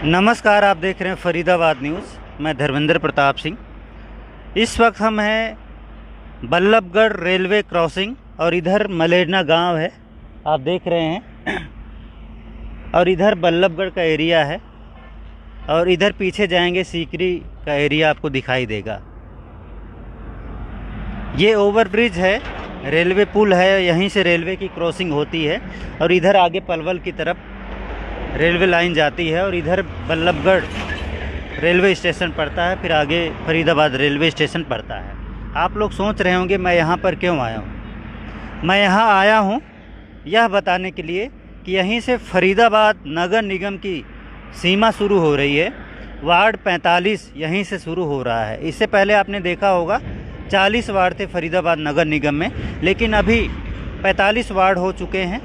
नमस्कार, आप देख रहे हैं फरीदाबाद न्यूज़। मैं धर्मेंद्र प्रताप सिंह। इस वक्त हम हैं बल्लभगढ़ रेलवे क्रॉसिंग और इधर मलेरना गांव है, आप देख रहे हैं। और इधर बल्लभगढ़ का एरिया है और इधर पीछे जाएंगे सीकरी का एरिया आपको दिखाई देगा। ये ओवरब्रिज है, रेलवे पुल है, यहीं से रेलवे की क्रॉसिंग होती है और इधर आगे पलवल की तरफ रेलवे लाइन जाती है और इधर बल्लभगढ़ रेलवे स्टेशन पड़ता है, फिर आगे फरीदाबाद रेलवे स्टेशन पड़ता है। आप लोग सोच रहे होंगे मैं यहाँ पर क्यों आया हूँ। मैं यहाँ आया हूँ यह बताने के लिए कि यहीं से फरीदाबाद नगर निगम की सीमा शुरू हो रही है। वार्ड 45 यहीं से शुरू हो रहा है। इससे पहले आपने देखा होगा 40 वार्ड थे फरीदाबाद नगर निगम में, लेकिन अभी 45 वार्ड हो चुके हैं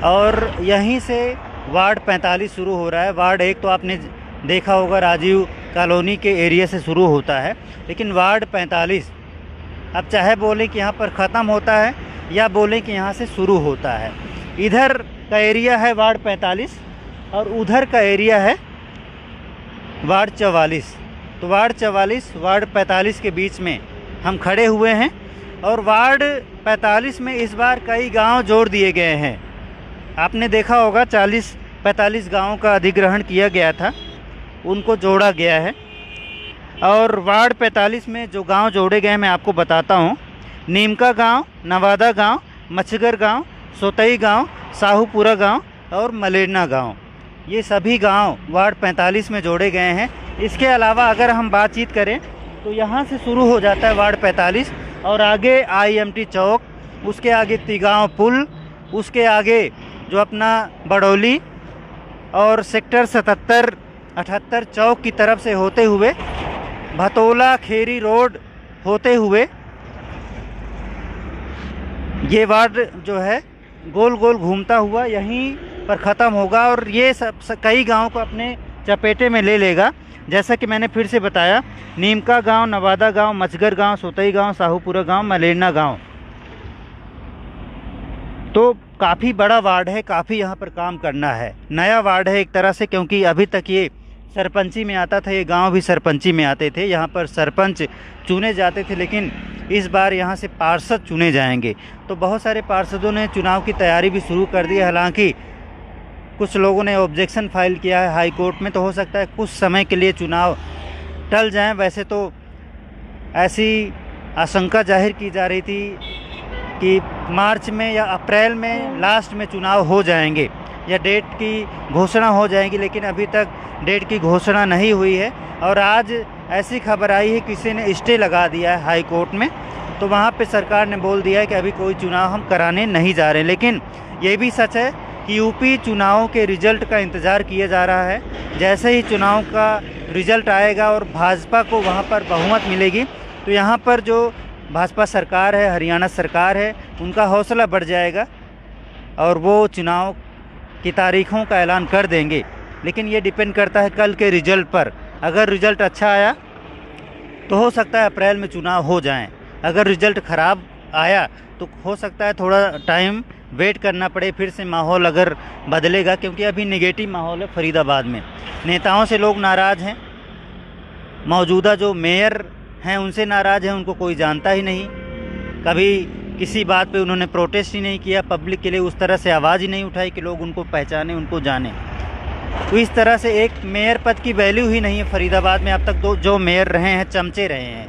और यहीं से वार्ड 45 शुरू हो रहा है। वार्ड 1 तो आपने देखा होगा राजीव कॉलोनी के एरिया से शुरू होता है, लेकिन वार्ड 45 अब चाहे बोलें कि यहाँ पर ख़त्म होता है या बोलें कि यहाँ से शुरू होता है। इधर का एरिया है वार्ड 45 और उधर का एरिया है वार्ड 44। तो वार्ड 44 वार्ड 45 के बीच में हम खड़े हुए हैं और वार्ड 45 में इस बार कई गांव जोड़ दिए गए हैं। आपने देखा होगा 40-45 गाँवों का अधिग्रहण किया गया था, उनको जोड़ा गया है। और वार्ड 45 में जो गांव जोड़े गए हैं मैं आपको बताता हूं। नीमका गांव, नवादा गांव, मच्छगर गांव, सोतई गांव, साहूपुरा गांव और मलेरना गांव, ये सभी गांव वार्ड 45 में जोड़े गए हैं। इसके अलावा अगर हम बातचीत करें तो यहाँ से शुरू हो जाता है वार्ड 45 और आगे IMT चौक, उसके आगे तिगांव पुल, उसके आगे जो अपना बड़ौली और सेक्टर 77-78 चौक की तरफ से होते हुए भतोला खेरी रोड होते हुए ये वार्ड जो है गोल गोल घूमता हुआ यहीं पर ख़त्म होगा और ये सब कई गांव को अपने चपेटे में ले लेगा। जैसा कि मैंने फिर से बताया, नीमका गांव, नवादा गांव, मच्छगर गांव, सोतई गांव, साहूपुरा गांव, मलेरना गांव। तो काफ़ी बड़ा वार्ड है, काफ़ी यहाँ पर काम करना है। नया वार्ड है एक तरह से, क्योंकि अभी तक ये सरपंची में आता था, ये गांव भी सरपंची में आते थे। यहाँ पर सरपंच चुने जाते थे, लेकिन इस बार यहाँ से पार्षद चुने जाएंगे। तो बहुत सारे पार्षदों ने चुनाव की तैयारी भी शुरू कर दी है। हालांकि कुछ लोगों ने ऑब्जेक्शन फाइल किया है हाई कोर्ट में, तो हो सकता है कुछ समय के लिए चुनाव टल जाएं। वैसे तो ऐसी आशंका जाहिर की जा रही थी कि मार्च में या अप्रैल में लास्ट में चुनाव हो जाएंगे या डेट की घोषणा हो जाएगी, लेकिन अभी तक डेट की घोषणा नहीं हुई है। और आज ऐसी खबर आई है किसी ने स्टे लगा दिया है हाई कोर्ट में, तो वहाँ पे सरकार ने बोल दिया है कि अभी कोई चुनाव हम कराने नहीं जा रहे। लेकिन ये भी सच है कि यूपी चुनावों के रिज़ल्ट का इंतज़ार किया जा रहा है। जैसे ही चुनाव का रिज़ल्ट आएगा और भाजपा को वहाँ पर बहुमत मिलेगी, तो यहाँ पर जो भाजपा सरकार है, हरियाणा सरकार है, उनका हौसला बढ़ जाएगा और वो चुनाव की तारीखों का ऐलान कर देंगे। लेकिन ये डिपेंड करता है कल के रिज़ल्ट पर। अगर रिज़ल्ट अच्छा आया तो हो सकता है अप्रैल में चुनाव हो जाएं। अगर रिज़ल्ट ख़राब आया तो हो सकता है थोड़ा टाइम वेट करना पड़े, फिर से माहौल अगर बदलेगा, क्योंकि अभी नेगेटिव माहौल है फरीदाबाद में। नेताओं से लोग नाराज़ हैं, मौजूदा जो मेयर हैं उनसे नाराज़ हैं, उनको कोई जानता ही नहीं। कभी किसी बात पे उन्होंने प्रोटेस्ट ही नहीं किया, पब्लिक के लिए उस तरह से आवाज़ ही नहीं उठाई कि लोग उनको पहचाने, उनको जाने। तो इस तरह से एक मेयर पद की वैल्यू ही नहीं है फरीदाबाद में। अब तक जो मेयर रहे हैं चमचे रहे हैं,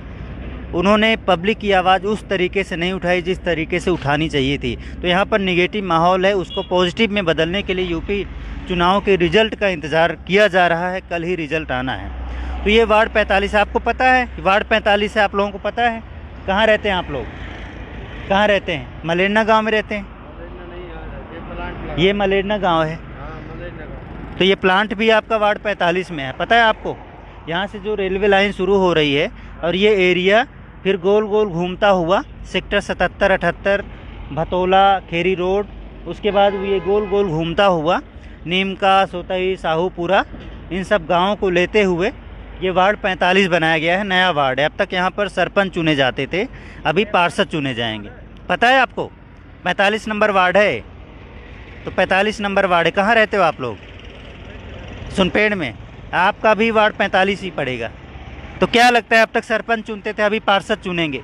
उन्होंने पब्लिक की आवाज़ उस तरीके से नहीं उठाई जिस तरीके से उठानी चाहिए थी। तो यहाँ पर निगेटिव माहौल है, उसको पॉजिटिव में बदलने के लिए यूपी चुनाव के रिज़ल्ट का इंतज़ार किया जा रहा है। कल ही रिज़ल्ट आना है। तो ये वार्ड 45 आपको पता है, वार्ड 45 है, आप लोगों को पता है। कहाँ रहते हैं आप लोग, कहाँ रहते हैं? मलेरना गांव में रहते हैं। ये मलेरना गांव है, तो ये प्लांट भी आपका वार्ड 45 में है, पता है आपको। यहाँ से जो रेलवे लाइन शुरू हो रही है और ये एरिया फिर गोल गोल घूमता हुआ सेक्टर 77-78 भतोला खेरी रोड, उसके बाद ये गोल गोल घूमता हुआ नीमका, सोतई, साहूपुरा, इन सब गाँवों को लेते हुए ये वार्ड 45 बनाया गया है। नया वार्ड है। अब तक यहाँ पर सरपंच चुने जाते थे, अभी पार्षद चुने जाएंगे। पता है आपको? 45 नंबर वार्ड है। तो 45 नंबर वार्ड है। कहाँ रहते हो आप लोग? सुनपेड़ में। आपका भी वार्ड 45 ही पड़ेगा। तो क्या लगता है, अब तक सरपंच चुनते थे, अभी पार्षद चुनेंगे,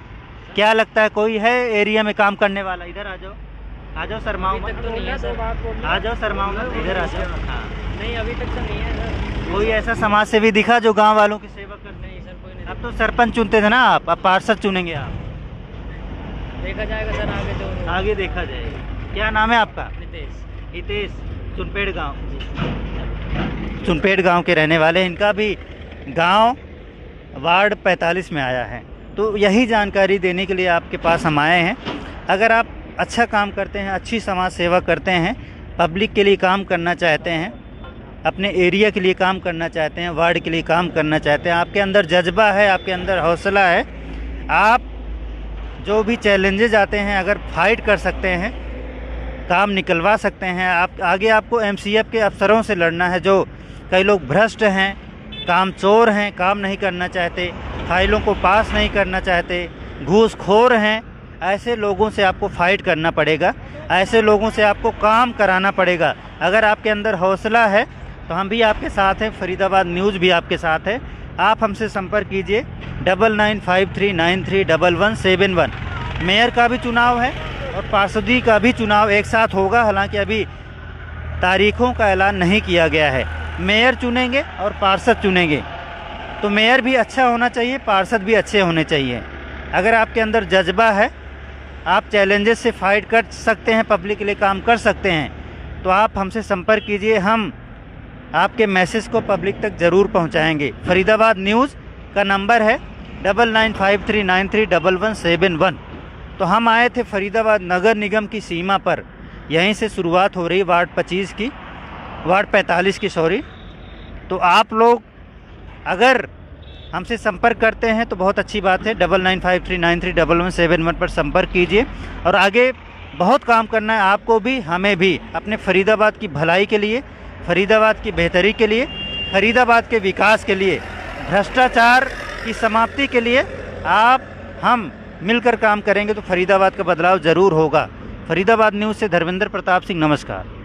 क्या लगता है कोई है एरिया में काम करने वाला? इधर आ जाओ, आ जाओ, शर्माओ मत, तो नहीं है सर। आ जाओ, शर्माओ मत, इधर आ जाओ। हाँ, नहीं अभी तक तो नहीं है सर। कोई ऐसा समाज सेवी दिखा जो गांव वालों की सेवा कर? नहीं सर, कोई नहीं। अब तो सरपंच चुनते थे ना आप, अब पार्षद चुनेंगे आप। देखा जाएगा सर आगे जो आगे देखा जाएगा। क्या नाम है आपका? नितेश। हितेश, सुनपेड़ गांव, सुनपेड़ गांव के रहने वाले हैं। इनका भी गांव वार्ड 45 में आया है। तो यही जानकारी देने के लिए आपके पास हम आए हैं। अगर आप अच्छा काम करते हैं, अच्छी समाज सेवा करते हैं, पब्लिक के लिए काम करना चाहते हैं, अपने एरिया के लिए काम करना चाहते हैं, वार्ड के लिए काम करना चाहते हैं, आपके अंदर जज्बा है, आपके अंदर हौसला है, आप जो भी चैलेंजेज आते हैं अगर फाइट कर सकते हैं, काम निकलवा सकते हैं। आप आगे आपको एमसीएफ के अफसरों से लड़ना है, जो कई लोग भ्रष्ट हैं, काम चोर हैं, काम नहीं करना चाहते, फाइलों को पास नहीं करना चाहते, घूसखोर हैं। ऐसे लोगों से आपको फाइट करना पड़ेगा, ऐसे लोगों से आपको काम कराना पड़ेगा। अगर आपके अंदर हौसला है तो हम भी आपके साथ हैं, फरीदाबाद न्यूज़ भी आपके साथ है। आप हमसे संपर्क कीजिए 9953931171। मेयर का भी चुनाव है और पार्षदी का भी चुनाव एक साथ होगा, हालांकि अभी तारीखों का ऐलान नहीं किया गया है। मेयर चुनेंगे और पार्षद चुनेंगे, तो मेयर भी अच्छा होना चाहिए, पार्षद भी अच्छे होने चाहिए। अगर आपके अंदर जज्बा है, आप चैलेंजेस से फाइट कर सकते हैं, पब्लिक के लिए काम कर सकते हैं, तो आप हमसे संपर्क कीजिए। हम आपके मैसेज को पब्लिक तक ज़रूर पहुंचाएंगे। फरीदाबाद न्यूज़ का नंबर है 9953931171। तो हम आए थे फरीदाबाद नगर निगम की सीमा पर, यहीं से शुरुआत हो रही वार्ड 25 की, वार्ड 45 की, सॉरी। तो आप लोग अगर हमसे संपर्क करते हैं तो बहुत अच्छी बात है। 9953931171 पर संपर्क कीजिए। और आगे बहुत काम करना है आपको भी, हमें भी, अपने फरीदाबाद की भलाई के लिए, फरीदाबाद की बेहतरी के लिए, फरीदाबाद के विकास के लिए, भ्रष्टाचार की समाप्ति के लिए हम मिलकर काम करेंगे तो फरीदाबाद का बदलाव ज़रूर होगा। फरीदाबाद न्यूज़ से धर्मेंद्र प्रताप सिंह, नमस्कार।